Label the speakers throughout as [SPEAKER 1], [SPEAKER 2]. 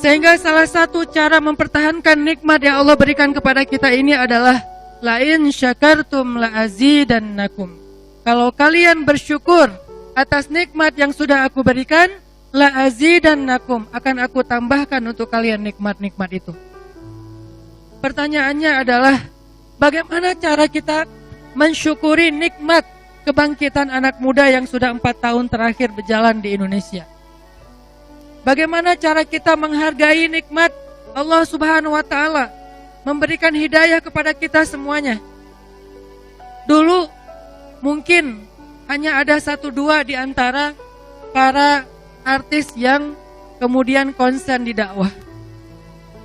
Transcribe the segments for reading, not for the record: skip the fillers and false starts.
[SPEAKER 1] Sehingga salah satu cara mempertahankan nikmat yang Allah berikan kepada kita ini adalah la in syakartum la azidannakum. Kalau kalian bersyukur atas nikmat yang sudah aku berikan, la azidannakum, akan aku tambahkan untuk kalian nikmat-nikmat itu. Pertanyaannya adalah, bagaimana cara kita mensyukuri nikmat kebangkitan anak muda yang sudah 4 tahun terakhir berjalan di Indonesia? Bagaimana cara kita menghargai nikmat Allah Subhanahu wa Ta'ala memberikan hidayah kepada kita semuanya? Dulu mungkin hanya ada 1-2 di antara para artis yang kemudian konsen di dakwah.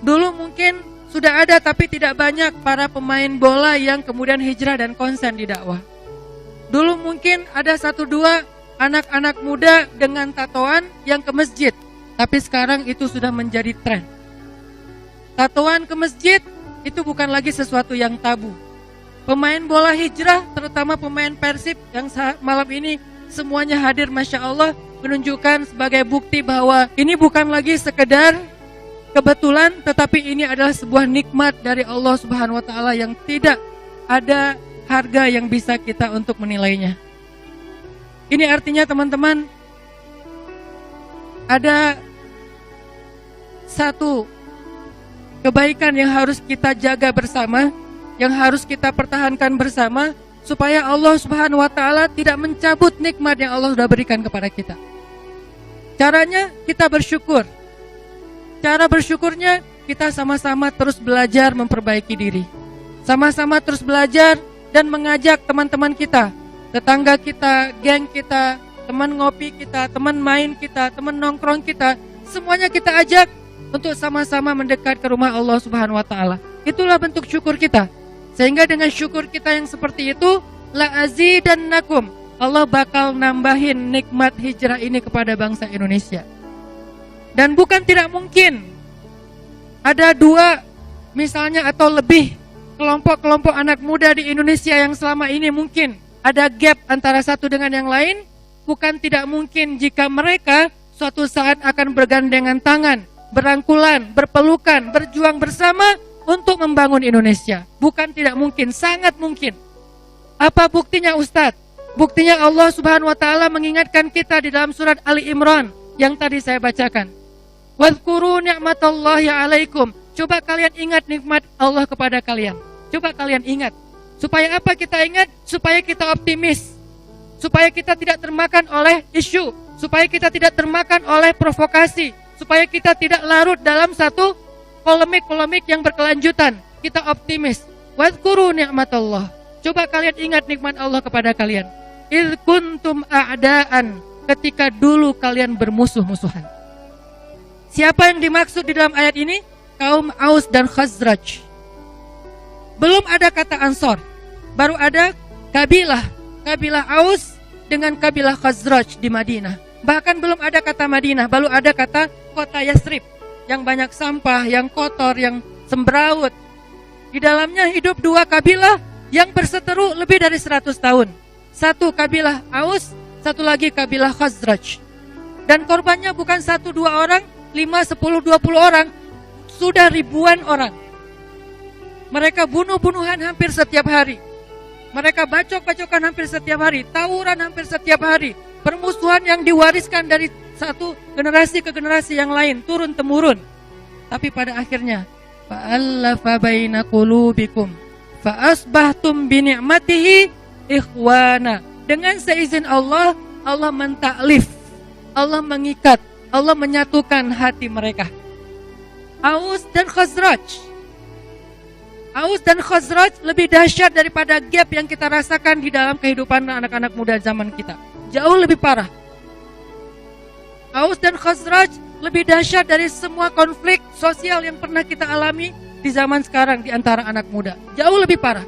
[SPEAKER 1] Dulu mungkin sudah ada tapi tidak banyak para pemain bola yang kemudian hijrah dan konsen di dakwah. Dulu mungkin ada 1-2 anak-anak muda dengan tatoan yang ke masjid. Tapi sekarang itu sudah menjadi tren. Tatoan ke masjid itu bukan lagi sesuatu yang tabu. Pemain bola hijrah, terutama pemain Persib yang malam ini semuanya hadir, Masya Allah, menunjukkan sebagai bukti bahwa ini bukan lagi sekedar kebetulan, tetapi ini adalah sebuah nikmat dari Allah Subhanahu wa Ta'ala yang tidak ada harga yang bisa kita untuk menilainya. Ini artinya teman-teman, ada satu kebaikan yang harus kita jaga bersama, yang harus kita pertahankan bersama, supaya Allah Subhanahu wa Ta'ala tidak mencabut nikmat yang Allah sudah berikan kepada kita. Caranya kita bersyukur. Cara bersyukurnya kita sama-sama terus belajar memperbaiki diri. Sama-sama terus belajar dan mengajak teman-teman kita, tetangga kita, geng kita, teman ngopi kita, teman main kita, teman nongkrong kita, semuanya kita ajak untuk sama-sama mendekat ke rumah Allah Subhanahu wa Ta'ala. Itulah bentuk syukur kita. Sehingga dengan syukur kita yang seperti itu, la azidannakum, Allah bakal nambahin nikmat hijrah ini kepada bangsa Indonesia. Dan bukan tidak mungkin ada 2 misalnya atau lebih kelompok-kelompok anak muda di Indonesia yang selama ini mungkin ada gap antara satu dengan yang lain. Bukan tidak mungkin jika mereka suatu saat akan bergandengan tangan, berangkulan, berpelukan, berjuang bersama untuk membangun Indonesia. Bukan tidak mungkin, sangat mungkin. Apa buktinya Ustadz? Buktinya Allah Subhanahu wa Ta'ala mengingatkan kita di dalam surat Ali Imran yang tadi saya bacakan. Wadhkuru ni'matallahi alaikum. Coba kalian ingat nikmat Allah kepada kalian. Coba kalian ingat. Supaya apa kita ingat? Supaya kita optimis. Supaya kita tidak termakan oleh isu, supaya kita tidak termakan oleh provokasi, supaya kita tidak larut dalam satu polemik-polemik yang berkelanjutan. Kita optimis. Wadhkuru ni'matallah. Coba kalian ingat nikmat Allah kepada kalian. Idh kuntum a'daan, ketika dulu kalian bermusuh-musuhan. Siapa yang dimaksud di dalam ayat ini? Kaum Aus dan Khazraj. Belum ada kata Ansor, baru ada kabilah Aus dengan kabilah Khazraj di Madinah. Bahkan belum ada kata Madinah, baru ada kata kota Yasrib yang banyak sampah, yang kotor, yang semberawut. Di dalamnya hidup 2 kabilah yang berseteru lebih dari 100 tahun. Satu kabilah Aus, satu lagi kabilah Khazraj. Dan korbannya bukan 1-2 orang, 5, 10, 20 orang, sudah ribuan orang. Mereka bunuh-bunuhan hampir setiap hari. Mereka bacok-bacokan hampir setiap hari, tawuran hampir setiap hari, permusuhan yang diwariskan dari satu generasi ke generasi yang lain, turun-temurun. Tapi pada akhirnya, fa'allafa baina qulubikum fa'asbahtum bi ni'matihi ikhwana. Dengan seizin Allah, Allah mentaklif, Allah mengikat, Allah menyatukan hati mereka. Aus dan Khazraj. Aus dan Khazraj lebih dahsyat daripada gap yang kita rasakan di dalam kehidupan anak-anak muda zaman kita. Jauh lebih parah. Aus dan Khazraj lebih dahsyat dari semua konflik sosial yang pernah kita alami di zaman sekarang di antara anak muda. Jauh lebih parah.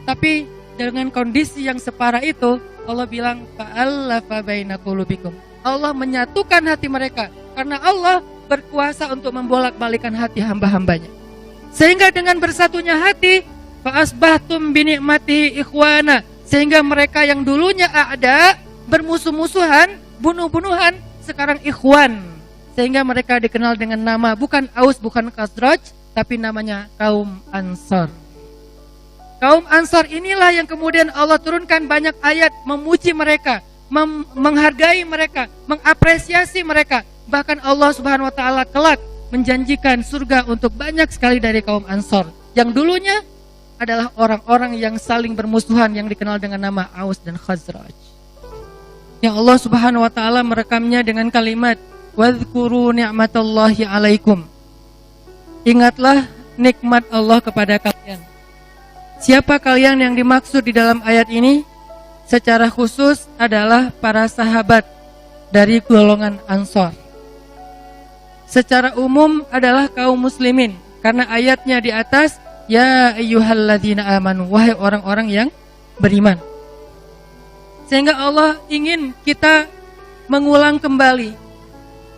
[SPEAKER 1] Tapi dengan kondisi yang separah itu, Allah bilang fa'allafa baina qulubikum. Allah menyatukan hati mereka karena Allah berkuasa untuk membolak-balikan hati hamba-hambanya. Sehingga dengan bersatunya hati, fa'asbahtum bi ni'matihi ikhwana, sehingga mereka yang dulunya a'da, bermusuh-musuhan, bunuh-bunuhan, sekarang ikhwan, sehingga mereka dikenal dengan nama bukan Aus, bukan Khazraj, tapi namanya kaum Ansor. Kaum Ansor inilah yang kemudian Allah turunkan banyak ayat memuji mereka, menghargai mereka, mengapresiasi mereka. Bahkan Allah Subhanahu wa taala kelak menjanjikan surga untuk banyak sekali dari kaum Ansor yang dulunya adalah orang-orang yang saling bermusuhan yang dikenal dengan nama Aus dan Khazraj. Yang Allah Subhanahu wa taala merekamnya dengan kalimat wadhkuru ni'matallahi 'alaikum. Ingatlah nikmat Allah kepada kalian. Siapa kalian yang dimaksud di dalam ayat ini? Secara khusus adalah para sahabat dari golongan Ansor. Secara umum adalah kaum muslimin, karena ayatnya di atas ya ayyuhalladzina amanu, wahai orang-orang yang beriman. Sehingga Allah ingin kita mengulang kembali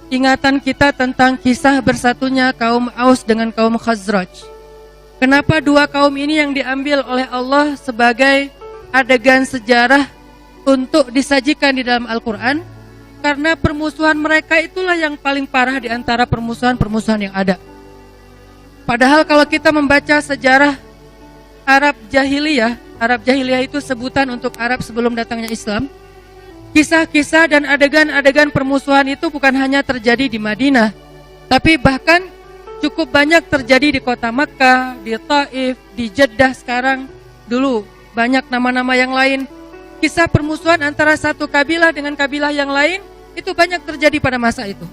[SPEAKER 1] ingatan kita tentang kisah bersatunya kaum Aus dengan kaum Khazraj. Kenapa dua kaum ini yang diambil oleh Allah sebagai adegan sejarah untuk disajikan di dalam Al-Quran? Karena permusuhan mereka itulah yang paling parah di antara permusuhan-permusuhan yang ada. Padahal kalau kita membaca sejarah Arab Jahiliyah itu sebutan untuk Arab sebelum datangnya Islam. Kisah-kisah dan adegan-adegan permusuhan itu bukan hanya terjadi di Madinah, tapi bahkan cukup banyak terjadi di kota Makkah, di Taif, di Jeddah sekarang. Dulu banyak nama-nama yang lain. Kisah permusuhan antara satu kabilah dengan kabilah yang lain itu banyak terjadi pada masa itu.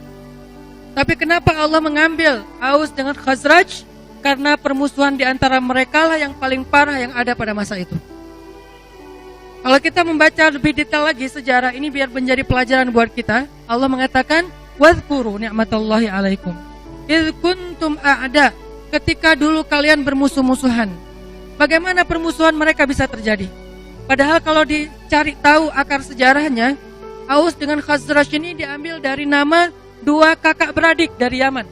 [SPEAKER 1] Tapi kenapa Allah mengambil Aus dengan Khazraj? Karena permusuhan di antara mereka lah yang paling parah yang ada pada masa itu. Kalau kita membaca lebih detail lagi sejarah ini biar menjadi pelajaran buat kita, Allah mengatakan wadhkuru ni'matallahi 'alaikum idz kuntum a'da, ketika dulu kalian bermusuh-musuhan. Bagaimana permusuhan mereka bisa terjadi? Padahal kalau dicari tahu akar sejarahnya, Aus dengan Khazraj ini diambil dari nama dua kakak beradik dari Yaman.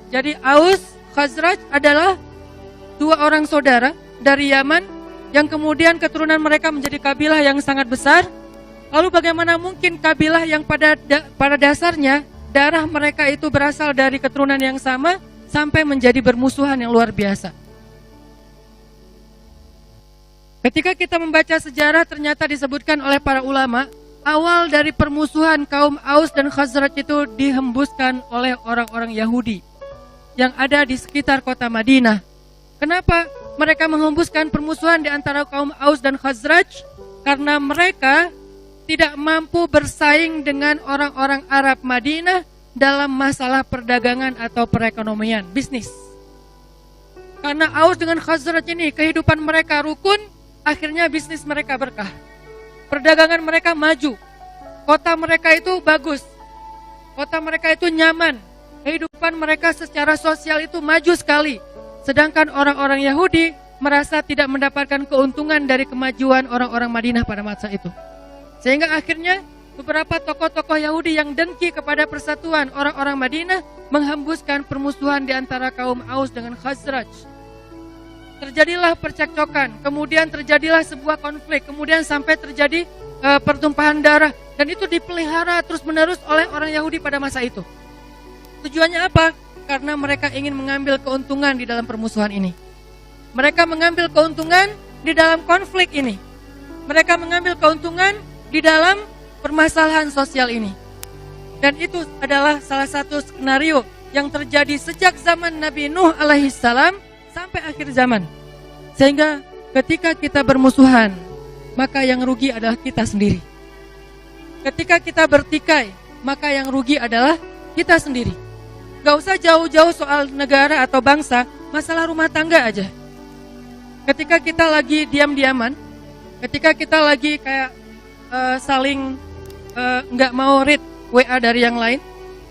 [SPEAKER 1] Jadi Aus, Khazraj adalah dua orang saudara dari Yaman yang kemudian keturunan mereka menjadi kabilah yang sangat besar. Lalu bagaimana mungkin kabilah yang pada dasarnya darah mereka itu berasal dari keturunan yang sama sampai menjadi bermusuhan yang luar biasa? Ketika kita membaca sejarah ternyata disebutkan oleh para ulama, awal dari permusuhan kaum Aus dan Khazraj itu dihembuskan oleh orang-orang Yahudi yang ada di sekitar kota Madinah. Kenapa mereka menghembuskan permusuhan di antara kaum Aus dan Khazraj? Karena mereka tidak mampu bersaing dengan orang-orang Arab Madinah dalam masalah perdagangan atau perekonomian, bisnis. Karena Aus dengan Khazraj ini kehidupan mereka rukun, akhirnya bisnis mereka berkah. Perdagangan mereka maju. Kota mereka itu bagus. Kota mereka itu nyaman. Kehidupan mereka secara sosial itu maju sekali. Sedangkan orang-orang Yahudi merasa tidak mendapatkan keuntungan dari kemajuan orang-orang Madinah pada masa itu. Sehingga akhirnya beberapa tokoh-tokoh Yahudi yang dengki kepada persatuan orang-orang Madinah menghembuskan permusuhan di antara kaum Aus dengan Khazraj. Terjadilah percekcokan, kemudian terjadilah sebuah konflik, kemudian sampai terjadi pertumpahan darah. Dan itu dipelihara terus-menerus oleh orang Yahudi pada masa itu. Tujuannya apa? Karena mereka ingin mengambil keuntungan di dalam permusuhan ini. Mereka mengambil keuntungan di dalam konflik ini. Mereka mengambil keuntungan di dalam permasalahan sosial ini. Dan itu adalah salah satu skenario yang terjadi sejak zaman Nabi Nuh alaihissalam sampai akhir zaman. Sehingga ketika kita bermusuhan, maka yang rugi adalah kita sendiri. Ketika kita bertikai, maka yang rugi adalah kita sendiri. Gak usah jauh-jauh soal negara atau bangsa, masalah rumah tangga aja. Ketika kita lagi diam-diaman, ketika kita lagi kayak saling gak mau read WA dari yang lain,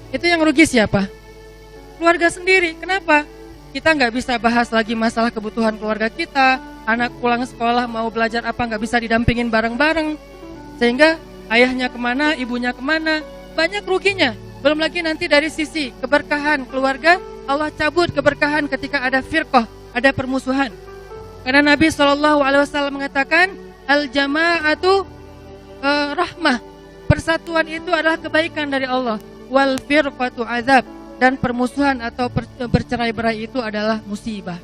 [SPEAKER 1] itu yang rugi siapa? Keluarga sendiri. Kenapa? Kita gak bisa bahas lagi masalah kebutuhan keluarga kita. Anak pulang sekolah mau belajar apa gak bisa didampingin bareng-bareng. Sehingga ayahnya kemana, ibunya kemana, banyak ruginya. Belum lagi nanti dari sisi keberkahan keluarga, Allah cabut keberkahan ketika ada firqah, ada permusuhan. Karena Nabi SAW mengatakan, al-jama'atu rahmah, persatuan itu adalah kebaikan dari Allah. wal firqatu azab, dan permusuhan atau bercerai-berai itu adalah musibah.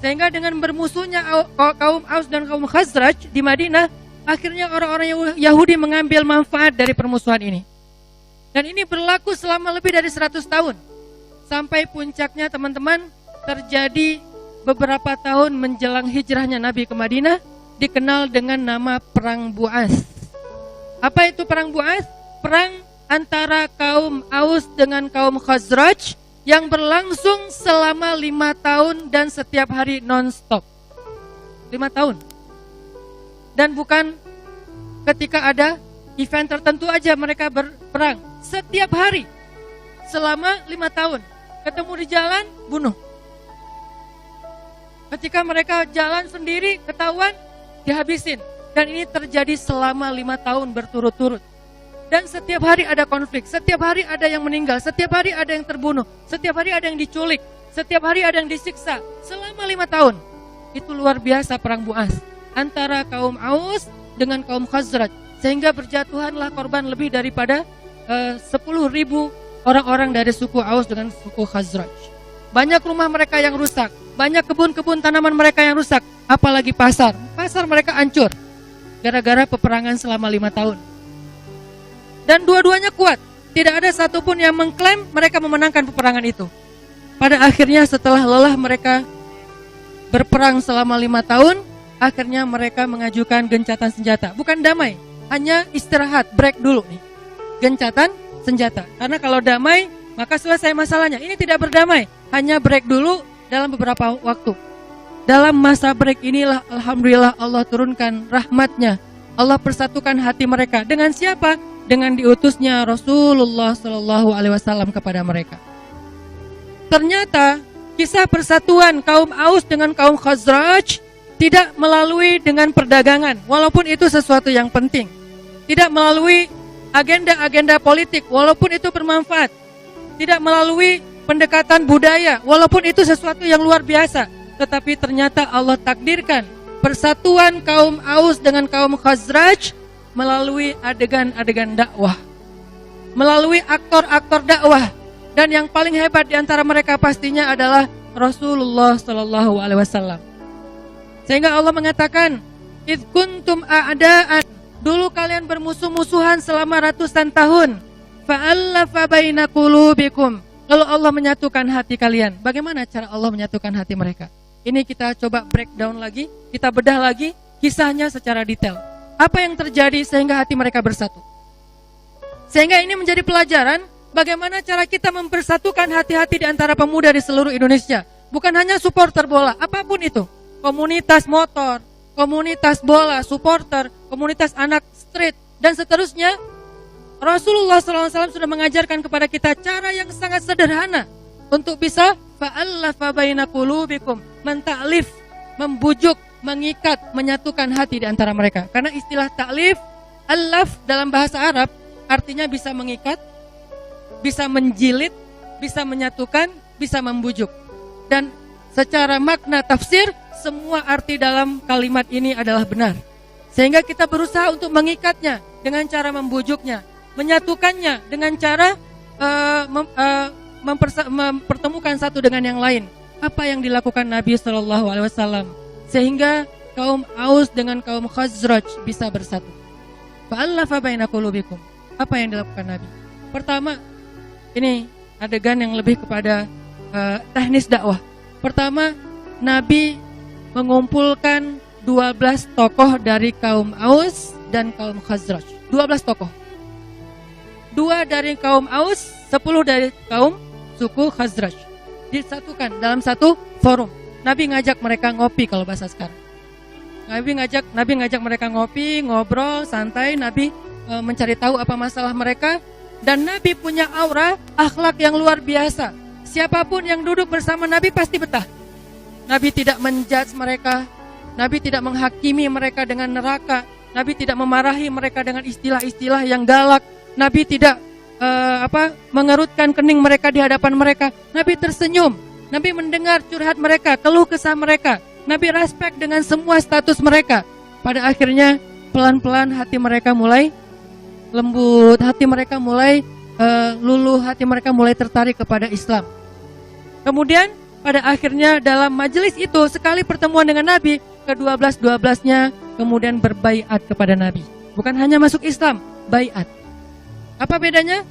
[SPEAKER 1] Sehingga dengan bermusuhnya kaum Aus dan kaum Khazraj di Madinah, akhirnya orang-orang Yahudi mengambil manfaat dari permusuhan ini. Dan ini berlaku selama lebih dari 100 tahun. Sampai puncaknya teman-teman terjadi beberapa tahun menjelang hijrahnya Nabi ke Madinah, dikenal dengan nama Perang Bu'as. Apa itu Perang Bu'as? Perang antara kaum Aus dengan kaum Khazraj yang berlangsung selama 5 tahun dan setiap hari non-stop. 5 tahun. Dan bukan ketika ada event tertentu aja mereka berperang. Setiap hari selama 5 tahun. Ketemu di jalan, bunuh. Ketika mereka jalan sendiri, ketahuan, dihabisin. Dan ini terjadi selama 5 tahun berturut-turut. Dan setiap hari ada konflik, setiap hari ada yang meninggal, setiap hari ada yang terbunuh, setiap hari ada yang diculik, setiap hari ada yang disiksa. Selama 5 tahun. Itu luar biasa perang Bu'as antara kaum Aus dengan kaum Khazraj. Sehingga berjatuhanlah korban lebih daripada 10.000 orang-orang dari suku Aus dengan suku Khazraj. Banyak rumah mereka yang rusak, banyak kebun-kebun tanaman mereka yang rusak, apalagi pasar. Pasar mereka hancur gara-gara peperangan selama 5 tahun. Dan dua-duanya kuat. Tidak ada satupun yang mengklaim mereka memenangkan peperangan itu. Pada akhirnya setelah lelah mereka berperang selama 5 tahun, akhirnya mereka mengajukan gencatan senjata. Bukan damai, hanya istirahat, break dulu nih. Gencatan senjata. Karena kalau damai, maka selesai masalahnya. Ini tidak berdamai, hanya break dulu dalam beberapa waktu. Dalam masa break inilah alhamdulillah Allah turunkan rahmatnya. Allah persatukan hati mereka. Dengan siapa? Dengan diutusnya Rasulullah SAW kepada mereka. Ternyata kisah persatuan kaum Aus dengan kaum Khazraj tidak melalui dengan perdagangan, walaupun itu sesuatu yang penting. Tidak melalui agenda-agenda politik, walaupun itu bermanfaat. Tidak melalui pendekatan budaya, walaupun itu sesuatu yang luar biasa. Tetapi ternyata Allah takdirkan persatuan kaum Aus dengan kaum Khazraj melalui adegan-adegan dakwah, melalui aktor-aktor dakwah. Dan yang paling hebat di antara mereka pastinya adalah Rasulullah SAW. Sehingga Allah mengatakan, "Idz kuntum a'da'an", dulu kalian bermusuh-musuhan selama ratusan tahun. "Fa'allafa baina qulubikum", lalu Allah menyatukan hati kalian. Bagaimana cara Allah menyatukan hati mereka? Ini kita coba breakdown lagi, kita bedah lagi kisahnya secara detail. Apa yang terjadi sehingga hati mereka bersatu? Sehingga ini menjadi pelajaran bagaimana cara kita mempersatukan hati-hati di antara pemuda di seluruh Indonesia. Bukan hanya supporter bola, apapun itu. Komunitas motor, komunitas bola, supporter, komunitas anak street, dan seterusnya. Rasulullah SAW sudah mengajarkan kepada kita cara yang sangat sederhana untuk bisa fa'allafa baina qulubikum, mentaklif, membujuk, mengikat, menyatukan hati di antara mereka. Karena istilah taklif, alaf dalam bahasa Arab artinya bisa mengikat, bisa menjilid, bisa menyatukan, bisa membujuk. Dan secara makna tafsir, semua arti dalam kalimat ini adalah benar. Sehingga kita berusaha untuk mengikatnya dengan cara membujuknya, menyatukannya dengan cara mempertemukan satu dengan yang lain. Apa yang dilakukan Nabi SAW sehingga kaum Aus dengan kaum Khazraj bisa bersatu. Fa'allafa baina qulubikum. Apa yang dilakukan Nabi? Pertama, ini adegan yang lebih kepada teknis dakwah. Pertama, Nabi mengumpulkan 12 tokoh dari kaum Aus dan kaum Khazraj. 12 tokoh. 2 dari kaum Aus, 10 dari kaum suku Khazraj. Disatukan dalam satu forum. Nabi ngajak mereka ngopi kalau bahasa sekarang. Nabi ngajak mereka ngopi, ngobrol, santai. Nabi mencari tahu apa masalah mereka. Dan Nabi punya aura akhlak yang luar biasa. Siapapun yang duduk bersama Nabi pasti betah. Nabi tidak menjudge mereka. Nabi tidak menghakimi mereka dengan neraka. Nabi tidak memarahi mereka dengan istilah-istilah yang galak. Nabi tidak mengerutkan kening mereka di hadapan mereka. Nabi tersenyum. Nabi mendengar curhat mereka, keluh kesah mereka. Nabi respect dengan semua status mereka. Pada akhirnya pelan-pelan hati mereka mulai lembut, hati mereka mulai luluh, hati mereka mulai tertarik kepada Islam. Kemudian pada akhirnya dalam majelis itu sekali pertemuan dengan Nabi, ke-12-12-nya kemudian berbaiat kepada Nabi. Bukan hanya masuk Islam, baiat. Apa bedanya?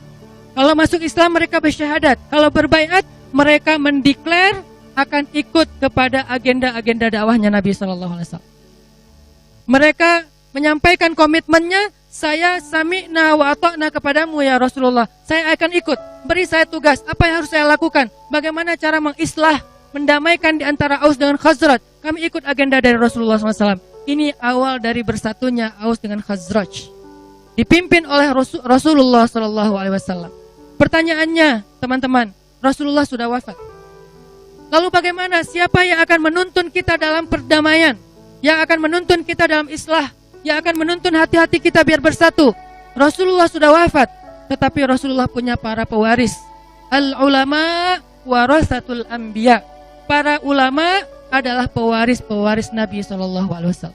[SPEAKER 1] Kalau masuk Islam mereka bersyahadat, kalau berbaiat mereka mendeklar akan ikut kepada agenda-agenda dakwahnya Nabi SAW. Mereka menyampaikan komitmennya, saya sami'na wa ata'na kepadamu ya Rasulullah. Saya akan ikut, beri saya tugas, apa yang harus saya lakukan, bagaimana cara mengislah, mendamaikan di antara Aus dengan Khazraj. Kami ikut agenda dari Rasulullah SAW. Ini awal dari bersatunya Aus dengan Khazraj, dipimpin oleh Rasulullah SAW. Pertanyaannya teman-teman, Rasulullah sudah wafat. Lalu bagaimana, siapa yang akan menuntun kita dalam perdamaian, yang akan menuntun kita dalam islah, yang akan menuntun hati-hati kita biar bersatu? Rasulullah sudah wafat, tetapi Rasulullah punya para pewaris. Al-ulama warasatul anbiya. Para ulama adalah pewaris-pewaris Nabi SAW.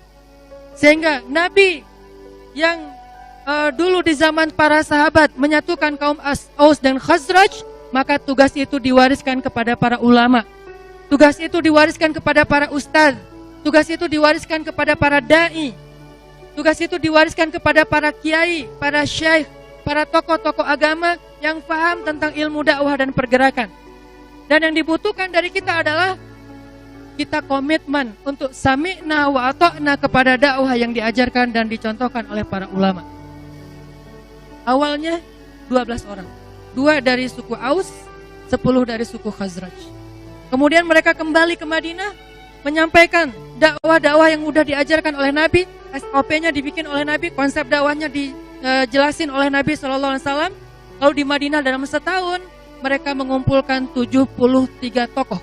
[SPEAKER 1] Sehingga Nabi yang dulu di zaman para sahabat menyatukan kaum Aus dan Khazraj, maka tugas itu diwariskan kepada para ulama. Tugas itu diwariskan kepada para ustadz. Tugas itu diwariskan kepada para da'i. Tugas itu diwariskan kepada para kiai, para syekh, para tokoh-tokoh agama yang paham tentang ilmu dakwah dan pergerakan. Dan yang dibutuhkan dari kita adalah kita komitmen untuk sami'na wa ata'na kepada dakwah yang diajarkan dan dicontohkan oleh para ulama. Awalnya 12 orang, 2 dari suku Aus, 10 dari suku Khazraj. Kemudian mereka kembali ke Madinah, menyampaikan dakwah-dakwah yang sudah diajarkan oleh Nabi, SOP-nya dibikin oleh Nabi, konsep dakwahnya dijelasin oleh Nabi SAW. Lalu di Madinah dalam setahun mereka mengumpulkan 73 tokoh,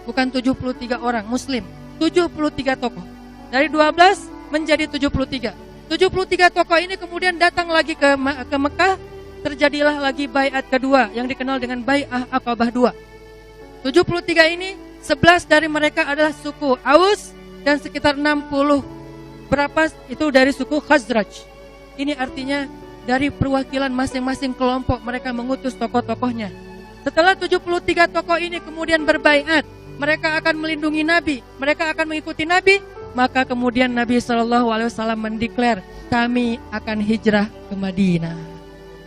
[SPEAKER 1] bukan 73 orang Muslim, 73 tokoh. Dari 12 menjadi 73. 73 tokoh ini kemudian datang lagi ke Mekah, terjadilah lagi baiat kedua yang dikenal dengan Bai'ah Aqabah II. 73 ini 11 dari mereka adalah suku Aus dan sekitar 60 berapa itu dari suku Khazraj. Ini artinya dari perwakilan masing-masing kelompok mereka mengutus tokoh-tokohnya. Setelah 73 tokoh ini kemudian berbaiat, mereka akan melindungi Nabi, mereka akan mengikuti Nabi. Maka kemudian Nabi SAW mendeklar, kami akan hijrah ke Madinah.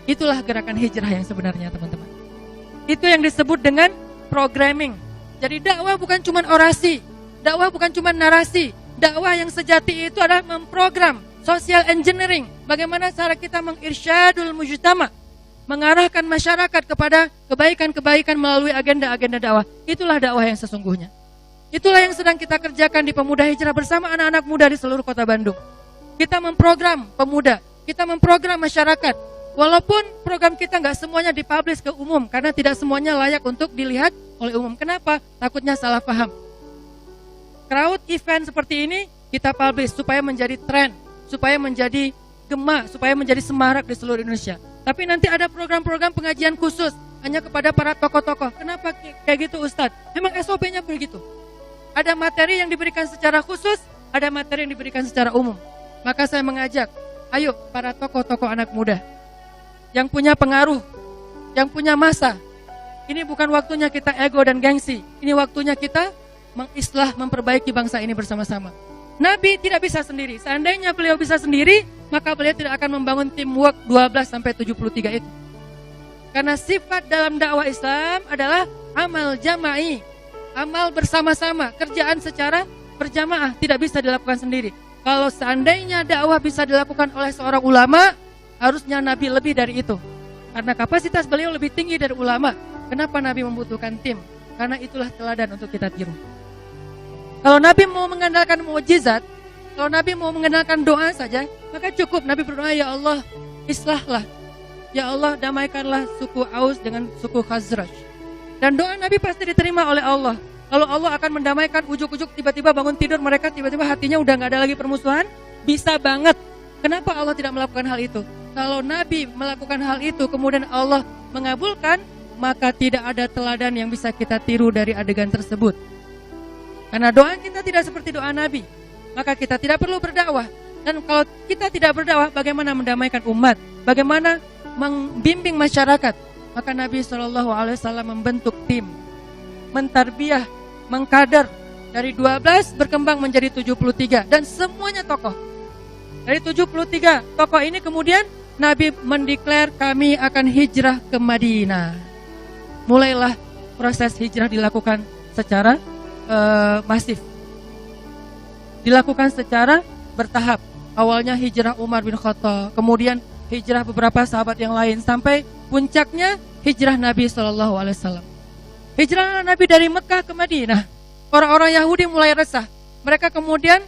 [SPEAKER 1] Itulah gerakan hijrah yang sebenarnya teman-teman. Itu yang disebut dengan programming. Jadi dakwah bukan cuma orasi, dakwah bukan cuma narasi. Dakwah yang sejati itu adalah memprogram, social engineering. Bagaimana cara kita mengirsyadul mujtama, mengarahkan masyarakat kepada kebaikan-kebaikan melalui agenda-agenda dakwah. Itulah dakwah yang sesungguhnya. Itulah yang sedang kita kerjakan di Pemuda Hijrah bersama anak-anak muda di seluruh kota Bandung. Kita memprogram pemuda, kita memprogram masyarakat. Walaupun program kita nggak semuanya dipublish ke umum, karena tidak semuanya layak untuk dilihat oleh umum. Kenapa? Takutnya salah paham. Crowd event seperti ini kita publish supaya menjadi tren, supaya menjadi gema, supaya menjadi semarak di seluruh Indonesia. Tapi nanti ada program-program pengajian khusus hanya kepada para tokoh-tokoh. Kenapa kayak gitu Ustadz? Emang SOP-nya begitu. Ada materi yang diberikan secara khusus, ada materi yang diberikan secara umum. Maka saya mengajak, ayo para tokoh-tokoh anak muda yang punya pengaruh, yang punya masa. Ini bukan waktunya kita ego dan gengsi. Ini waktunya kita mengislah, memperbaiki bangsa ini bersama-sama. Nabi tidak bisa sendiri. Seandainya beliau bisa sendiri, maka beliau tidak akan membangun teamwork 12-73 itu. Karena sifat dalam dakwah Islam adalah amal jama'i, amal bersama-sama, kerjaan secara berjamaah, tidak bisa dilakukan sendiri. Kalau seandainya dakwah bisa dilakukan oleh seorang ulama, harusnya Nabi lebih dari itu. Karena kapasitas beliau lebih tinggi dari ulama. Kenapa Nabi membutuhkan tim? Karena itulah teladan untuk kita tiru. Kalau Nabi mau mengandalkan mukjizat, kalau Nabi mau mengandalkan doa saja, maka cukup Nabi berdoa, ya Allah, islahlah. Ya Allah, damaikanlah suku Aus dengan suku Khazraj. Dan doa Nabi pasti diterima oleh Allah. Lalu Allah akan mendamaikan, ujuk-ujuk tiba-tiba bangun tidur mereka, tiba-tiba hatinya udah gak ada lagi permusuhan. Bisa banget. Kenapa Allah tidak melakukan hal itu? Kalau Nabi melakukan hal itu kemudian Allah mengabulkan, maka tidak ada teladan yang bisa kita tiru dari adegan tersebut. Karena doa kita tidak seperti doa Nabi, maka kita tidak perlu berdakwah. Dan kalau kita tidak berdakwah, bagaimana mendamaikan umat? Bagaimana membimbing masyarakat. Maka Nabi SAW membentuk tim, mentarbiyah, mengkader. Dari 12 berkembang menjadi 73 dan semuanya tokoh. Dari 73 tokoh ini kemudian Nabi mendeklar kami akan hijrah ke Madinah. Mulailah proses hijrah dilakukan secara masif. Dilakukan secara bertahap. Awalnya hijrah Umar bin Khattab, kemudian hijrah beberapa sahabat yang lain, sampai puncaknya hijrah Nabi SAW. Hijrah Nabi dari Mekah ke Madinah. Orang-orang Yahudi mulai resah. Mereka kemudian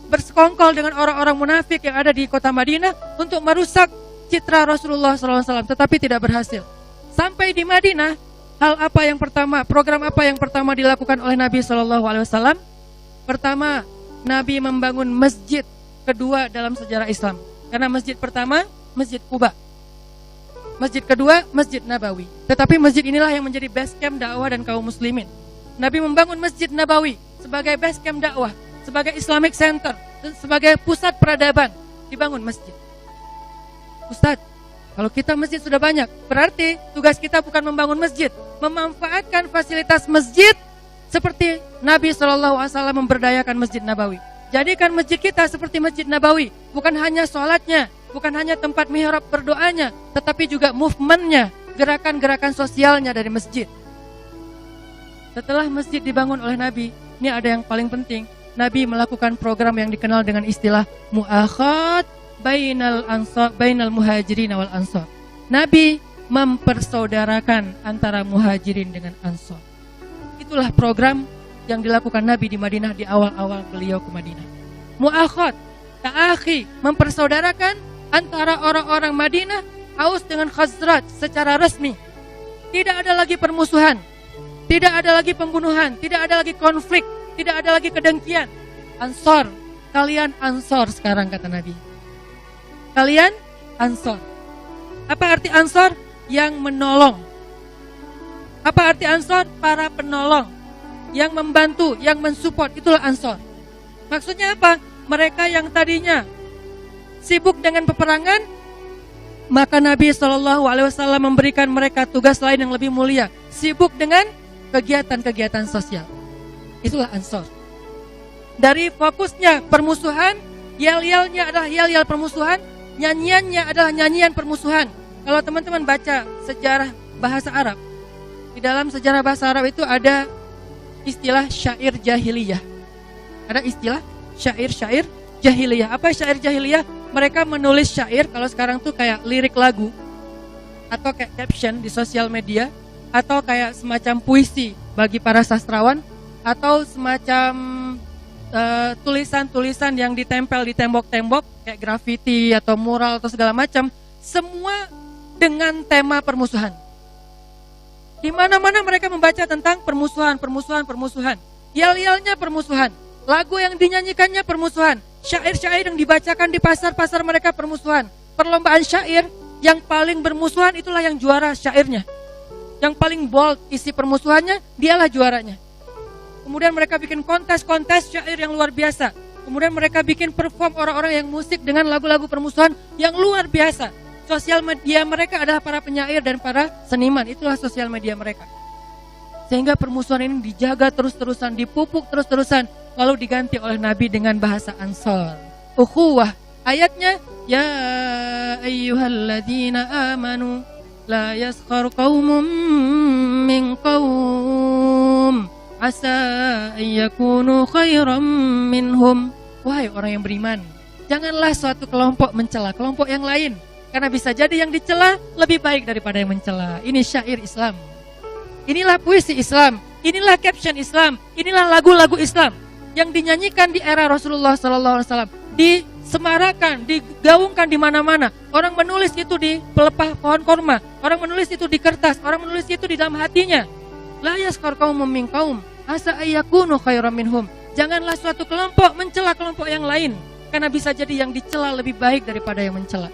[SPEAKER 1] bersekongkol dengan orang-orang munafik yang ada di kota Madinah untuk merusak citra Rasulullah SAW, tetapi tidak berhasil. Sampai di Madinah, program apa yang pertama dilakukan oleh Nabi SAW? Pertama, Nabi membangun masjid kedua dalam sejarah Islam. Karena masjid pertama, Masjid Quba. Masjid kedua, Masjid Nabawi. Tetapi masjid inilah yang menjadi base camp dakwah dan kaum muslimin. Nabi membangun Masjid Nabawi sebagai base camp dakwah, sebagai Islamic Center, dan sebagai pusat peradaban. Dibangun masjid. Ustadz, kalau kita masjid sudah banyak, berarti tugas kita bukan membangun masjid, memanfaatkan fasilitas masjid seperti Nabi SAW memberdayakan Masjid Nabawi. Jadikan masjid kita seperti Masjid Nabawi, bukan hanya sholatnya, bukan hanya tempat mihrab berdoanya, tetapi juga movementnya, gerakan-gerakan sosialnya dari masjid. Setelah masjid dibangun oleh Nabi, ini ada yang paling penting. Nabi melakukan program yang dikenal dengan istilah mu'akhat bainal muhajirin wal ansor. Nabi mempersaudarakan antara muhajirin dengan ansor. Itulah program yang dilakukan Nabi di Madinah di awal-awal beliau ke Madinah. Mu'akhat, ta'akhi, mempersaudarakan antara orang-orang Madinah, Aus dengan Khazraj secara resmi. Tidak ada lagi permusuhan. Tidak ada lagi pembunuhan, tidak ada lagi konflik, tidak ada lagi kedengkian. Ansor, kalian Ansor sekarang kata Nabi. Kalian Ansor. Apa arti Ansor? Yang menolong. Apa arti Ansor? Para penolong. Yang membantu, yang mensupport, itulah Ansor. Maksudnya apa? Mereka yang tadinya sibuk dengan peperangan, maka Nabi SAW memberikan mereka tugas lain yang lebih mulia. Sibuk dengan kegiatan-kegiatan sosial. Itulah Ansor. Dari fokusnya permusuhan, yel-yelnya adalah yel-yel permusuhan, nyanyiannya adalah nyanyian permusuhan. Kalau teman-teman baca sejarah bahasa Arab, di dalam sejarah bahasa Arab itu ada istilah syair jahiliyah. Ada istilah syair-syair jahiliyah. Apa syair jahiliyah? Mereka menulis syair, kalau sekarang tuh kayak lirik lagu, atau kayak caption di sosial media, atau kayak semacam puisi bagi para sastrawan, atau semacam tulisan-tulisan yang ditempel di tembok-tembok kayak grafiti atau mural atau segala macam, semua dengan tema permusuhan. Di mana-mana mereka membaca tentang permusuhan. Yel-yelnya permusuhan, lagu yang dinyanyikannya permusuhan, syair-syair yang dibacakan di pasar-pasar mereka permusuhan. Perlombaan syair yang paling bermusuhan itulah yang juara syairnya. Yang paling bold isi permusuhannya, dialah juaranya. Kemudian mereka bikin kontes-kontes syair yang luar biasa. Kemudian mereka bikin perform orang-orang yang musik dengan lagu-lagu permusuhan yang luar biasa. Sosial media mereka adalah para penyair dan para seniman. Itulah sosial media mereka. Sehingga permusuhan ini dijaga terus-terusan, dipupuk terus-terusan, lalu diganti oleh Nabi dengan bahasa Ansor. Ukhuwah. Ayatnya, ya ayyuhalladzina amanu la yaskhar qaumun min qaum asa ayyakunu khairam minhum. Wahai orang yang beriman, janganlah suatu kelompok mencela kelompok yang lain, karena bisa jadi yang dicela lebih baik daripada yang mencela. Ini syair Islam. Inilah puisi Islam, inilah caption Islam, inilah lagu-lagu Islam yang dinyanyikan di era Rasulullah SAW, disemarakan, digaungkan di mana-mana. Orang menulis itu di pelepah pohon korma, orang menulis itu di kertas, orang menulis itu di dalam hatinya. La yaskar qaumum min qaum asa ayyakunu khairam minhum. Janganlah suatu kelompok mencela kelompok yang lain, karena bisa jadi yang dicela lebih baik daripada yang mencela.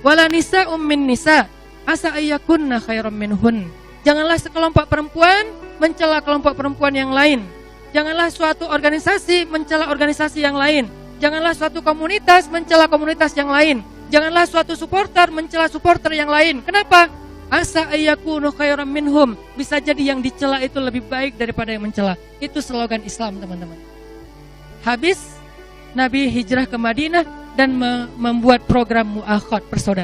[SPEAKER 1] Wala nisa'um min nisa asa ayyakunna khairam minhun. Janganlah sekelompok perempuan mencela kelompok perempuan yang lain. Janganlah suatu organisasi mencela organisasi yang lain. Janganlah suatu komunitas mencela komunitas yang lain. Janganlah suatu supporter mencela supporter yang lain. Kenapa? Asa ayyakunu khairam minhum. Bisa jadi yang dicela itu lebih baik daripada yang mencela. Itu slogan Islam, teman-teman. Habis Nabi hijrah ke Madinah dan membuat program mu'akhad, persaudaraan.